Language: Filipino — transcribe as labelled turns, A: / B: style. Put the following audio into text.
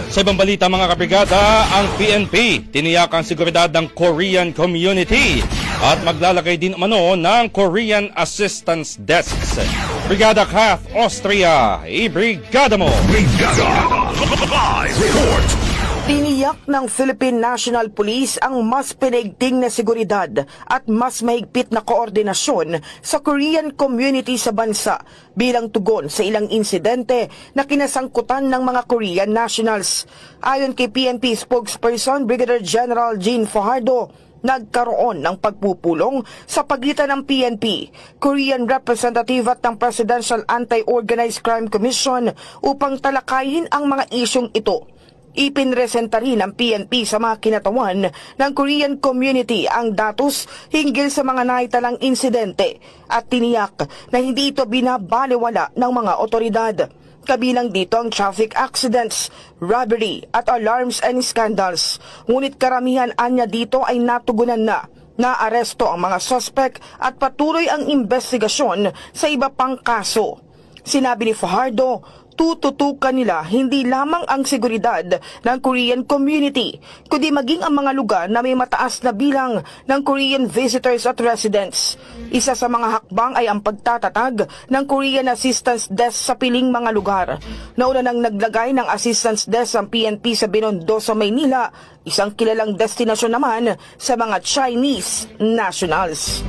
A: Sa ibang balita mga kabrigada, ang PNP tiniyak ang seguridad ng Korean community at maglalagay din umano ng Korean Assistance Desks. Brigada Kath Austria, ibrigada mo!
B: Brigada Live Report.
C: Tiniyak ng Philippine National Police ang mas pinaigting na seguridad at mas mahigpit na koordinasyon sa Korean community sa bansa bilang tugon sa ilang insidente na kinasangkutan ng mga Korean nationals. Ayon kay PNP spokesperson Brigadier General Jean Fajardo, nagkaroon ng pagpupulong sa pagitan ng PNP, Korean Representative at ng Presidential Anti-Organized Crime Commission upang talakayin ang mga isyong ito. Ipinresenta rin ng PNP sa mga kinatawan ng Korean community ang datos hinggil sa mga naitalang insidente at tiniyak na hindi ito binabaliwala ng mga otoridad. Kabilang dito ang traffic accidents, robbery at alarms and scandals. Ngunit karamihan anya dito ay natugunan na. Naaresto ang mga suspect at patuloy ang investigasyon sa iba pang kaso. Sinabi ni Fajardo, tututukan nila hindi lamang ang seguridad ng Korean community, kundi maging ang mga lugar na may mataas na bilang ng Korean visitors at residents. Isa sa mga hakbang ay ang pagtatatag ng Korean Assistance Desk sa piling mga lugar. Nauna nang naglagay ng Assistance Desk ang PNP sa Binondo sa Maynila, isang kilalang destinasyon naman sa mga Chinese nationals.